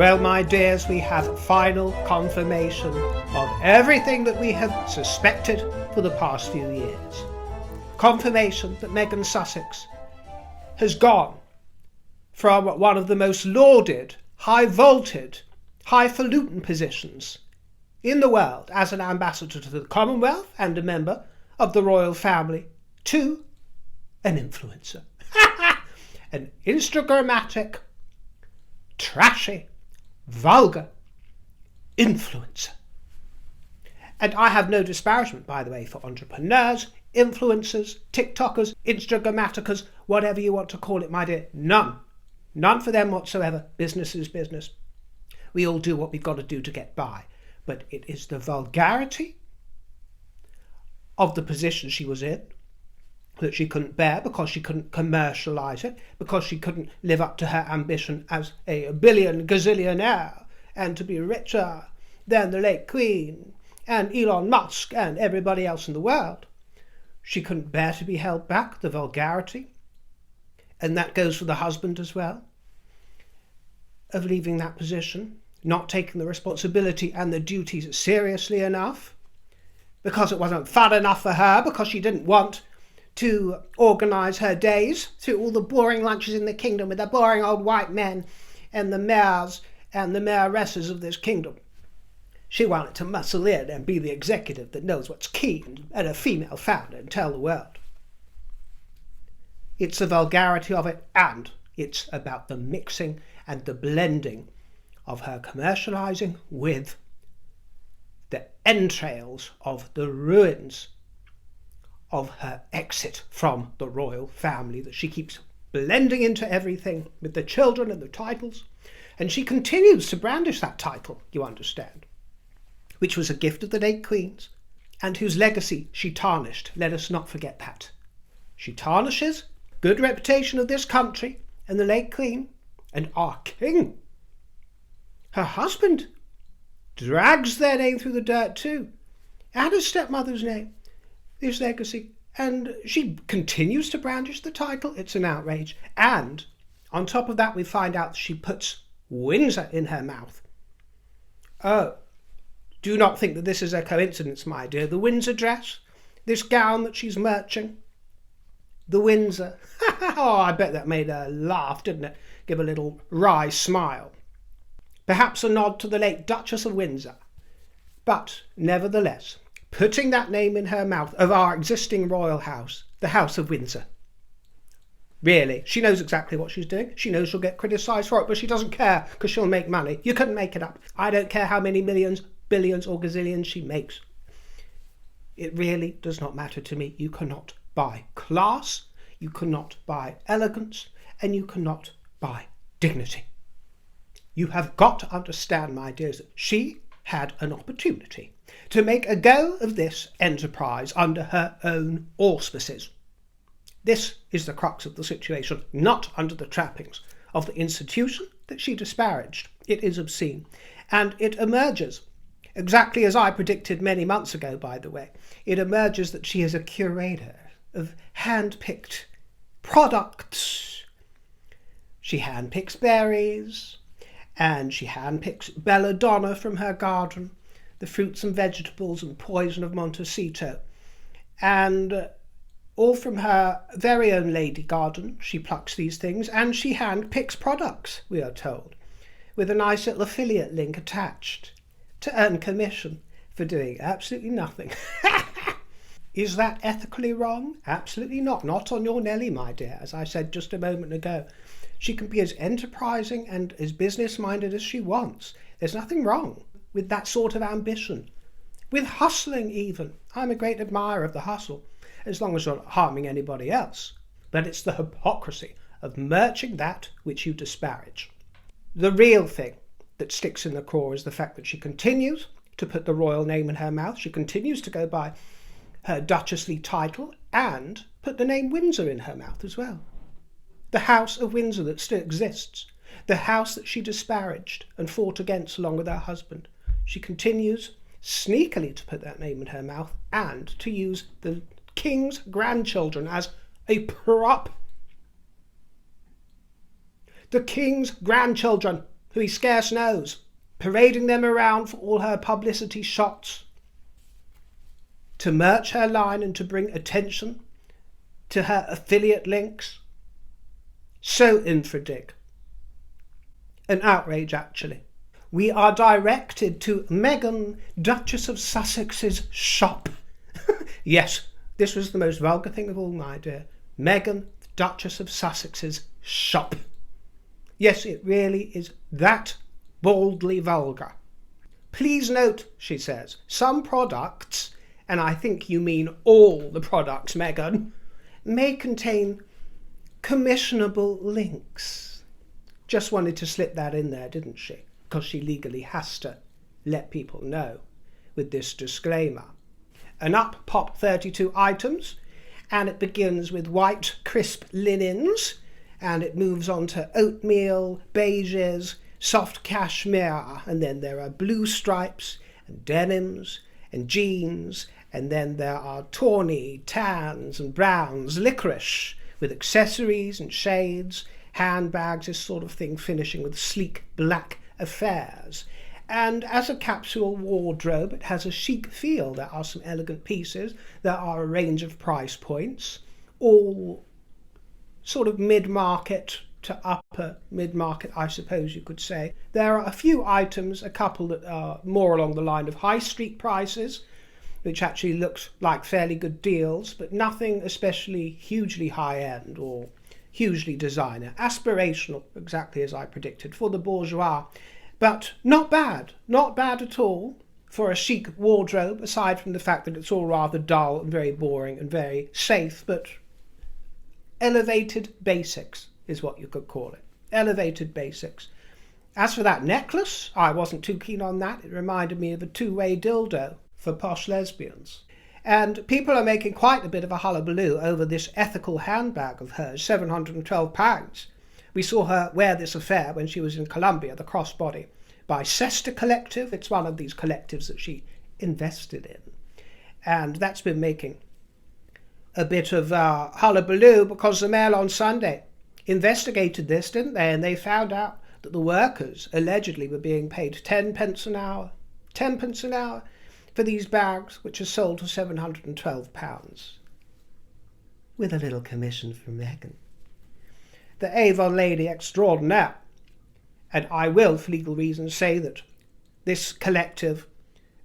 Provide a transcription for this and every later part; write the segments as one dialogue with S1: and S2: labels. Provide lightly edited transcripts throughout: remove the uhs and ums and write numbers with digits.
S1: Well, my dears, we have final confirmation of everything that we have suspected for the past few years. Confirmation that Meghan Sussex has gone from one of the most lauded, high-vaulted, highfalutin positions in the world as an ambassador to the Commonwealth and a member of the royal family to an influencer. An Instagrammatic, trashy, vulgar influencer. And I have no disparagement, by the way, for entrepreneurs, influencers, TikTokers, Instagrammaticers, whatever you want to call it, my dear. None. None for them whatsoever. Business is business. We all do what we've got to do to get by. But it is the vulgarity of the position she was in that she couldn't bear because she couldn't commercialise it, because she couldn't live up to her ambition as a billion gazillionaire and to be richer than the late Queen and Elon Musk and everybody else in the world. She couldn't bear to be held back, the vulgarity. And that goes for the husband as well, of leaving that position, not taking the responsibility and the duties seriously enough, because it wasn't fun enough for her, because she didn't want to organise her days through all the boring lunches in the kingdom with the boring old white men and the mayors and the mayoresses of this kingdom. She wanted to muscle in and be the executive that knows what's key and a female founder and tell the world. It's the vulgarity of it, and it's about the mixing and the blending of her commercialising with the entrails of the ruins of her exit from the royal family that she keeps blending into everything with the children and the titles. And she continues to brandish that title, you understand, which was a gift of the late Queen's, and whose legacy she tarnished. Let us not forget that. She tarnishes good reputation of this country and the late Queen and our King. Her husband drags their name through the dirt too, and his stepmother's name, his legacy, and she continues to brandish the title. It's an outrage. And on top of that, we find out she puts Windsor in her mouth. Oh, do not think that this is a coincidence, my dear. The Windsor dress, this gown that she's merching, the Windsor. Oh, I bet that made her laugh, didn't it? Give a little wry smile. Perhaps a nod to the late Duchess of Windsor. But nevertheless, putting that name in her mouth of our existing royal house, the House of Windsor. Really, she knows exactly what she's doing. She knows she'll get criticised for it, but she doesn't care because she'll make money. You couldn't make it up. I don't care how many millions, billions or gazillions she makes. It really does not matter to me. You cannot buy class, you cannot buy elegance, and you cannot buy dignity. You have got to understand, my dears, that she had an opportunity to make a go of this enterprise under her own auspices. This is the crux of the situation, not under the trappings of the institution that she disparaged. It is obscene, and it emerges, exactly as I predicted many months ago, by the way, it emerges that she is a curator of hand-picked products. She hand-picks berries, and she hand-picks belladonna from her garden, the fruits and vegetables and poison of Montecito, and all from her very own lady garden she plucks these things, and she hand-picks products, we are told, with a nice little affiliate link attached to earn commission for doing absolutely nothing. Is that ethically wrong? Absolutely not. Not on your Nelly, my dear. As I said just a moment ago, she can be as enterprising and as business-minded as she wants. There's nothing wrong with that sort of ambition. With hustling even. I'm a great admirer of the hustle, as long as you're not harming anybody else. But it's the hypocrisy of merching that which you disparage. The real thing that sticks in the craw is the fact that she continues to put the royal name in her mouth. She continues to go by her duchessly title and put the name Windsor in her mouth as well. The House of Windsor that still exists. The house that she disparaged and fought against along with her husband. She continues sneakily to put that name in her mouth and to use the king's grandchildren as a prop. The king's grandchildren. who he scarce knows, parading them around for all her publicity shots, to merch her line and to bring attention to her affiliate links. So infradig. An outrage, actually. We are directed to Meghan, Duchess of Sussex's shop. Yes, this was the most vulgar thing of all, my dear. Meghan, Duchess of Sussex's shop. Yes, it really is that baldly vulgar. Please note, she says, some products, and I think you mean all the products, Meghan, may contain commissionable links. Just wanted to slip that in there, didn't she? Because she legally has to let people know with this disclaimer. And up pop 32 items, and it begins with white crisp linens, and it moves on to oatmeal, beiges, soft cashmere, and then there are blue stripes and denims and jeans, and then there are tawny, tans and browns, licorice, with accessories and shades, handbags, this sort of thing, finishing with sleek black affairs. And as a capsule wardrobe, it has a chic feel. There are some elegant pieces. There are a range of price points, all sort of mid-market to upper mid-market, I suppose you could say. There are a few items, a couple that are more along the line of high street prices, which actually looks like fairly good deals, but nothing especially hugely high-end or hugely designer. Aspirational, exactly as I predicted, for the bourgeois. But not bad at all for a chic wardrobe, aside from the fact that it's all rather dull and very boring and very safe, but elevated basics is what you could call it. Elevated basics. As for that necklace, I wasn't too keen on that. It reminded me of a two-way dildo for posh lesbians. And people are making quite a bit of a hullabaloo over this ethical handbag of hers, £712. We saw her wear this affair when she was in Colombia, the crossbody, by Sesta Collective. It's one of these collectives that she invested in. And that's been making a bit of hullabaloo because the Mail on Sunday investigated this, didn't they? And they found out that the workers allegedly were being paid 10 pence an hour. 10 pence an hour for these bags, which are sold for £712. With a little commission from Meghan, the Avon lady extraordinaire. And I will, for legal reasons, say that this collective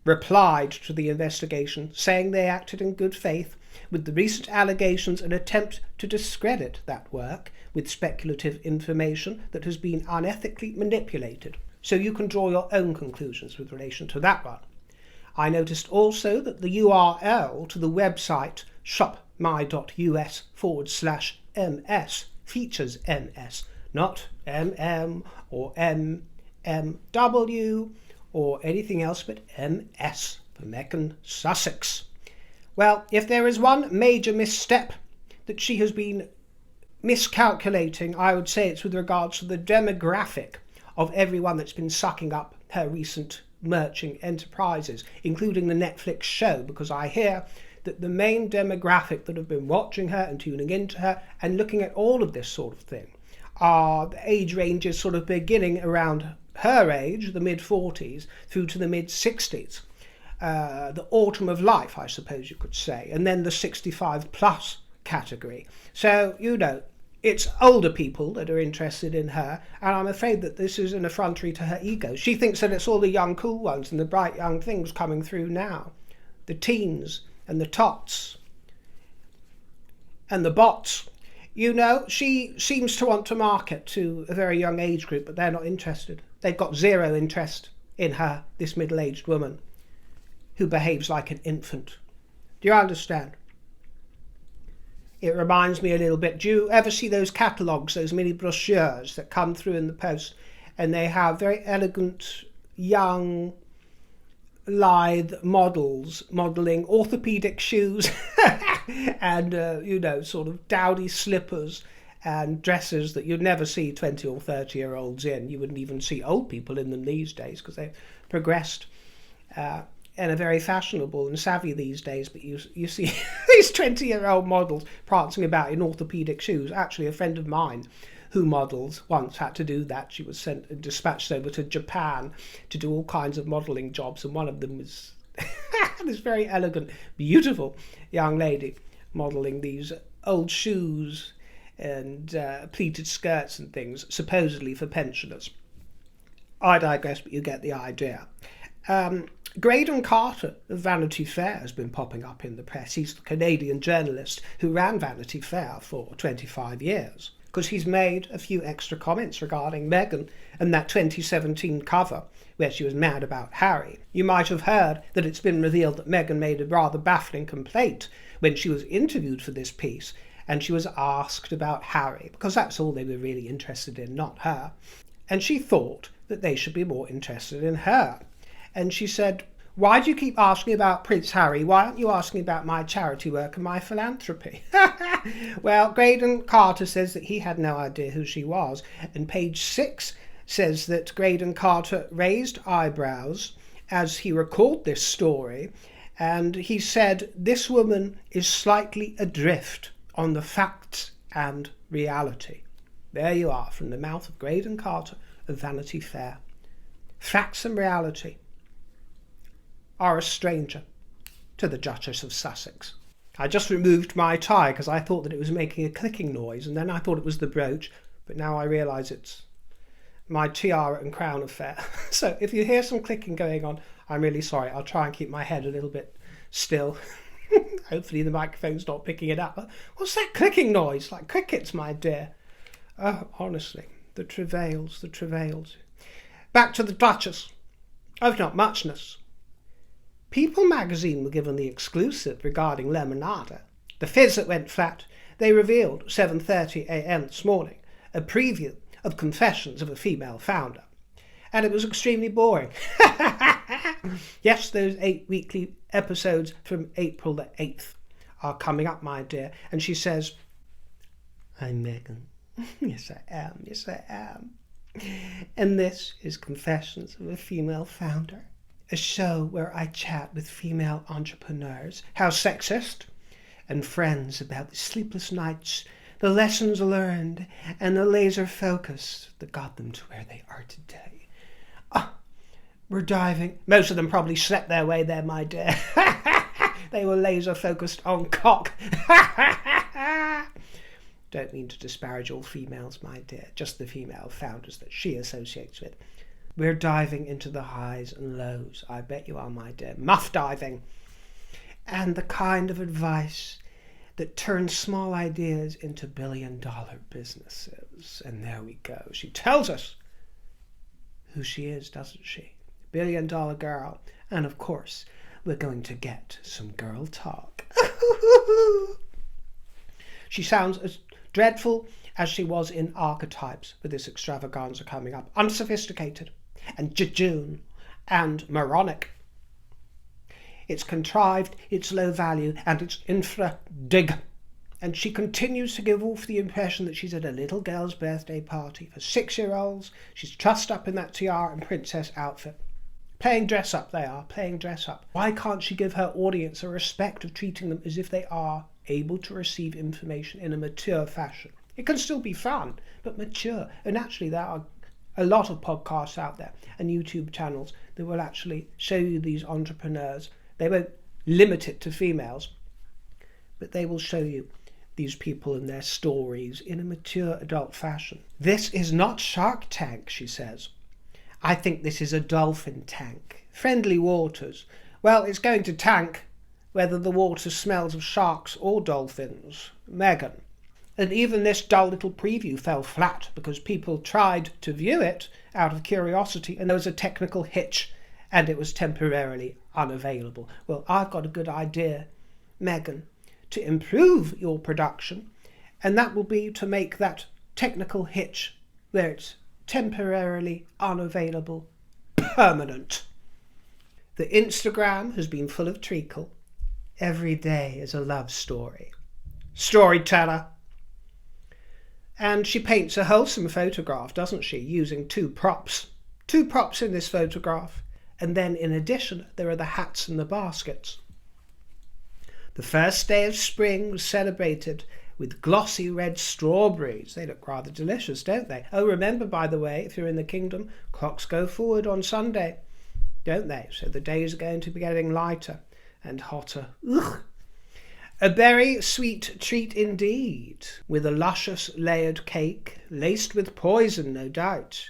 S1: replied to the investigation, saying they acted in good faith with the recent allegations and attempt to discredit that work with speculative information that has been unethically manipulated. So you can draw your own conclusions with relation to that one. I noticed also that the URL to the website shopmy.us/ms features MS, not MM or MMW or anything else but MS for Meghan Sussex. Well, if there is one major misstep that she has been miscalculating, I would say it's with regards to the demographic of everyone that's been sucking up her recent merching enterprises, including the Netflix show, because I hear that the main demographic that have been watching her and tuning into her and looking at all of this sort of thing are the age ranges sort of beginning around her age, the mid-40s, through to the mid-60s. The autumn of life, I suppose you could say, and then the 65 plus category. So, you know, it's older people that are interested in her, and I'm afraid that this is an effrontery to her ego. She thinks that it's all the young cool ones and the bright young things coming through now. The teens and the tots and the bots. You know, she seems to want to market to a very young age group, but they're not interested. They've got zero interest in her, this middle-aged woman who behaves like an infant. Do you understand? It reminds me a little bit. Do you ever see those catalogues, those mini brochures that come through in the post, and they have very elegant, young, lithe models modelling orthopaedic shoes and, you know, sort of dowdy slippers and dresses that you'd never see 20 or 30-year-olds in. You wouldn't even see old people in them these days because they've progressed and are very fashionable and savvy these days, but you see these 20-year-old models prancing about in orthopaedic shoes. Actually, a friend of mine Who models once had to do that. She was dispatched over to Japan to do all kinds of modelling jobs, and one of them was this very elegant, beautiful young lady modelling these old shoes and pleated skirts and things, supposedly for pensioners. I digress, but you get the idea. Graydon Carter of Vanity Fair has been popping up in the press. He's the Canadian journalist who ran Vanity Fair for 25 years, because he's made a few extra comments regarding Meghan and that 2017 cover where she was mad about Harry. You might have heard that it's been revealed that Meghan made a rather baffling complaint when she was interviewed for this piece, and she was asked about Harry, because that's all they were really interested in, not her. And she thought that they should be more interested in her. And she said, "Why do you keep asking about Prince Harry? Why aren't you asking about my charity work and my philanthropy?" Well, Graydon Carter says that he had no idea who she was. And page 6 says that Graydon Carter raised eyebrows as he recalled this story. And he said, "This woman is slightly adrift on the facts and reality." There you are, from the mouth of Graydon Carter of Vanity Fair. Facts and reality are a stranger to the Duchess of Sussex. I just removed my tie because I thought that it was making a clicking noise, and then I thought it was the brooch, but now I realise it's my tiara and crown affair. So if you hear some clicking going on, I'm really sorry. I'll try and keep my head a little bit still. Hopefully the microphone's not picking it up. What's that clicking noise? Like crickets, my dear. Oh, honestly, the travails, the travails. Back to the Duchess of Not Muchness. People magazine were given the exclusive regarding Lemonada, the fizz that went flat. They revealed 7:30 a.m. this morning a preview of Confessions of a Female Founder, and it was extremely boring. Yes, those 8 weekly episodes from April the 8th are coming up, my dear. And she says, "I'm Meghan." Yes, I am. Yes, I am. And this is Confessions of a Female Founder, a show where I chat with female entrepreneurs. How sexist? And friends about the sleepless nights, the lessons learned, and the laser focus that got them to where they are today. We're diving. Most of them probably slept their way there, my dear. They were laser focused on cock. Don't mean to disparage all females, my dear, just the female founders that she associates with. We're diving into the highs and lows, I bet you are, my dear. Muff diving. And the kind of advice that turns small ideas into billion-dollar businesses. And there we go. She tells us who she is, doesn't she? Billion-dollar girl. And of course, we're going to get some girl talk. She sounds as dreadful as she was in Archetypes with this extravaganza coming up. Unsophisticated and jejune and moronic. It's contrived, it's low value, and it's infra-dig. And she continues to give off the impression that she's at a little girl's birthday party for 6-year-olds. She's trussed up in that tiara and princess outfit. Playing dress up they are, playing dress up. Why can't she give her audience a respect of treating them as if they are able to receive information in a mature fashion? It can still be fun, but mature. And actually there are a lot of podcasts out there and YouTube channels that will actually show you these entrepreneurs. They won't limit it to females, but they will show you these people and their stories in a mature adult fashion. This is not Shark Tank, she says. I think this is a dolphin tank. Friendly waters. Well, it's going to tank whether the water smells of sharks or dolphins. Meghan. And even this dull little preview fell flat because people tried to view it out of curiosity and there was a technical hitch and it was temporarily unavailable. Well, I've got a good idea, Meghan, to improve your production, and that will be to make that technical hitch where it's temporarily unavailable permanent. The Instagram has been full of treacle. Every day is a love story. Storyteller. And she paints a wholesome photograph, doesn't she, using 2 props. 2 props in this photograph. And then in addition, there are the hats and the baskets. The first day of spring was celebrated with glossy red strawberries. They look rather delicious, don't they? Oh, remember, by the way, if you're in the kingdom, clocks go forward on Sunday, don't they? So the days are going to be getting lighter and hotter. Ugh. A very sweet treat indeed, with a luscious layered cake, laced with poison, no doubt.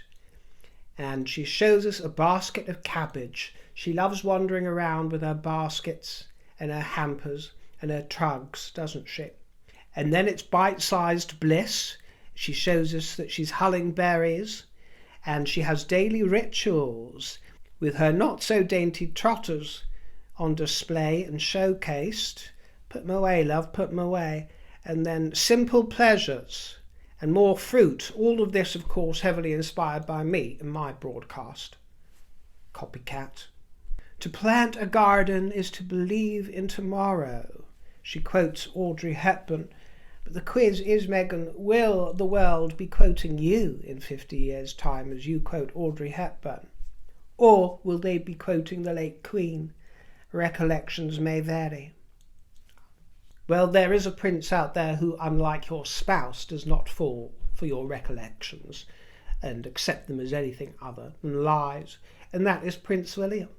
S1: And she shows us a basket of cabbage. She loves wandering around with her baskets and her hampers and her trugs, doesn't she? And then it's bite-sized bliss. She shows us that she's hulling berries, and she has daily rituals with her not-so-dainty trotters on display and showcased. Put 'em away, love, put 'em away. And then simple pleasures and more fruit. All of this, of course, heavily inspired by me and my broadcast. Copycat. To plant a garden is to believe in tomorrow. She quotes Audrey Hepburn. But the quiz is, Meghan, will the world be quoting you in 50 years' time as you quote Audrey Hepburn? Or will they be quoting the late Queen? Recollections may vary. Well, there is a prince out there who, unlike your spouse, does not fall for your recollections and accept them as anything other than lies, and that is Prince William,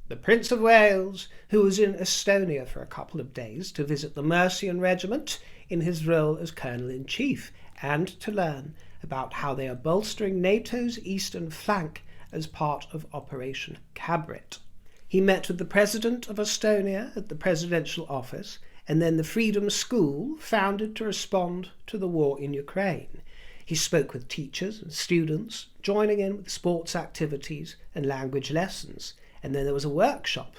S1: the Prince of Wales, who was in Estonia for a couple of days to visit the Mercian Regiment in his role as Colonel-in-Chief and to learn about how they are bolstering NATO's eastern flank as part of Operation Cabret. He met with the President of Estonia at the presidential office and then the Freedom School, founded to respond to the war in Ukraine. He spoke with teachers and students, joining in with sports activities and language lessons. And then there was a workshop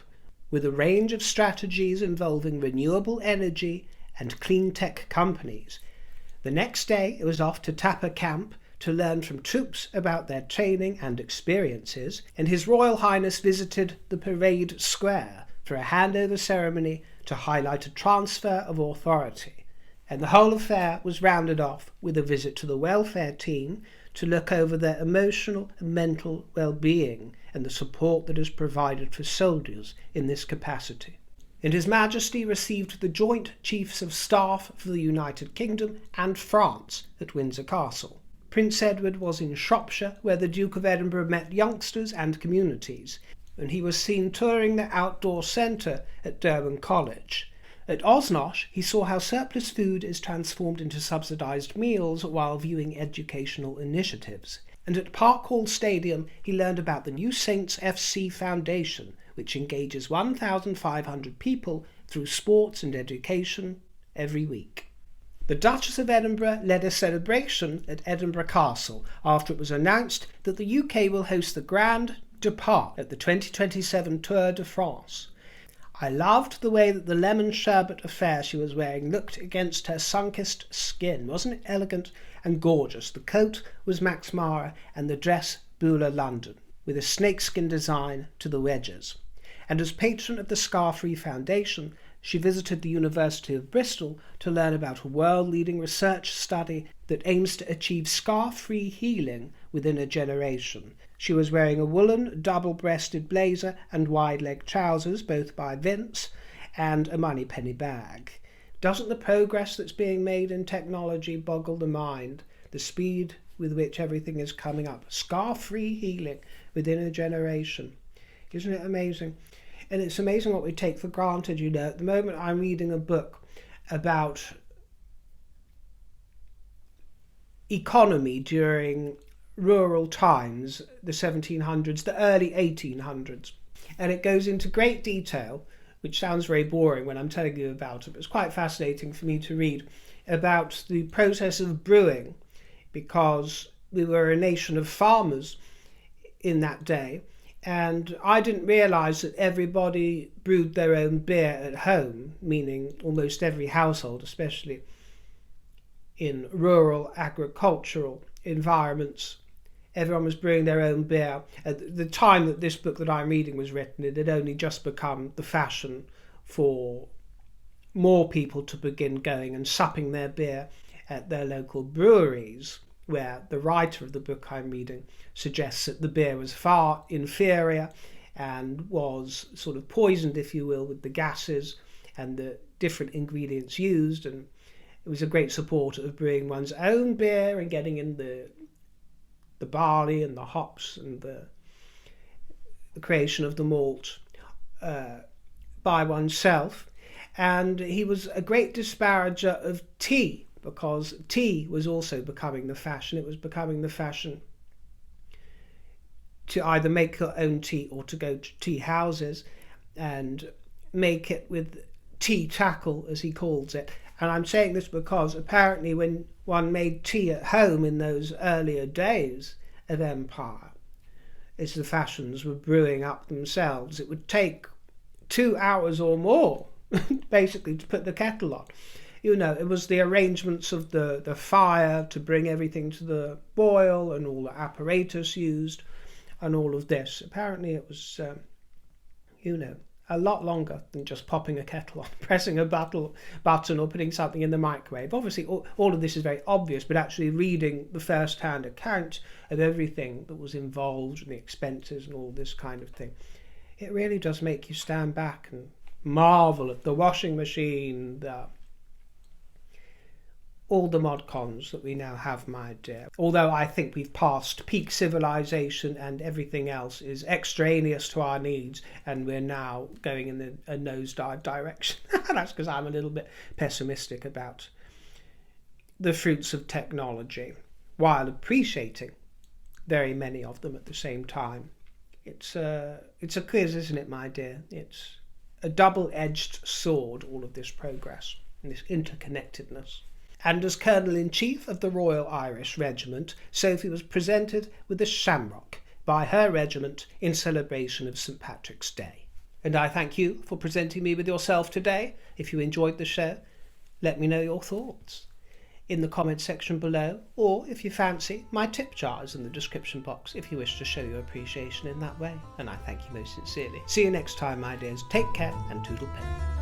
S1: with a range of strategies involving renewable energy and clean tech companies. The next day it was off to Tapa Camp to learn from troops about their training and experiences, and His Royal Highness visited the Parade Square for a handover ceremony to highlight a transfer of authority. And the whole affair was rounded off with a visit to the welfare team to look over their emotional and mental well-being and the support that is provided for soldiers in this capacity. And His Majesty received the Joint Chiefs of Staff for the United Kingdom and France at Windsor Castle. Prince Edward was in Shropshire, where the Duke of Edinburgh met youngsters and communities, and he was seen touring the outdoor centre at Durham College. At Osnosh, he saw how surplus food is transformed into subsidised meals while viewing educational initiatives. And at Parkhall Stadium, he learned about the new Saints FC Foundation, which engages 1,500 people through sports and education every week. The Duchess of Edinburgh led a celebration at Edinburgh Castle after it was announced that the UK will host the Grand Depart at the 2027 Tour de France. I loved the way that the lemon sherbet affair she was wearing looked against her sun-kissed skin. Wasn't it elegant and gorgeous? The coat was Max Mara and the dress Beulah London, with a snakeskin design to the wedges. And as patron of the Scar-Free Foundation, she visited the University of Bristol to learn about a world-leading research study that aims to achieve scar-free healing within a generation. She was wearing a woolen, double-breasted blazer and wide-leg trousers, both by Vince, and a moneypenny bag. Doesn't the progress that's being made in technology boggle the mind? The speed with which everything is coming up. Scar-free healing within a generation. Isn't it amazing? And it's amazing what we take for granted, you know. At the moment I'm reading a book about economy during rural times, the 1700s, the early 1800s. And it goes into great detail, which sounds very boring when I'm telling you about it, but it's quite fascinating for me to read, about the process of brewing, because we were a nation of farmers in that day. And I didn't realise that everybody brewed their own beer at home, meaning almost every household, especially in rural agricultural environments. Everyone was brewing their own beer. At the time that this book that I'm reading was written, it had only just become the fashion for more people to begin going and supping their beer at their local breweries, where the writer of the book I'm reading suggests that the beer was far inferior and was sort of poisoned, if you will, with the gases and the different ingredients used, and was a great supporter of brewing one's own beer and getting in the barley and the hops and the creation of the malt by oneself. And he was a great disparager of tea, because tea was also becoming the fashion. It was becoming the fashion to either make your own tea or to go to tea houses and make it with tea tackle, as he calls it. And I'm saying this because apparently when one made tea at home in those earlier days of empire, as the fashions were brewing up themselves, it would take 2 hours or more basically to put the kettle on. You know, it was the arrangements of the fire to bring everything to the boil and all the apparatus used and all of this. Apparently it was, a lot longer than just popping a kettle on, pressing a button or putting something in the microwave. Obviously, all of this is very obvious, but actually reading the first-hand account of everything that was involved and the expenses and all this kind of thing, it really does make you stand back and marvel at the washing machine, all the mod cons that we now have, my dear. Although I think we've passed peak civilization and everything else is extraneous to our needs, and we're now going in a nosedive direction. That's because I'm a little bit pessimistic about the fruits of technology, while appreciating very many of them at the same time. It's a quiz, isn't it, my dear? It's a double-edged sword, all of this progress and this interconnectedness. And as Colonel-in-Chief of the Royal Irish Regiment, Sophie was presented with a shamrock by her regiment in celebration of St. Patrick's Day. And I thank you for presenting me with yourself today. If you enjoyed the show, let me know your thoughts in the comment section below, or if you fancy, my tip jar is in the description box if you wish to show your appreciation in that way. And I thank you most sincerely. See you next time, my dears. Take care and toodle pip.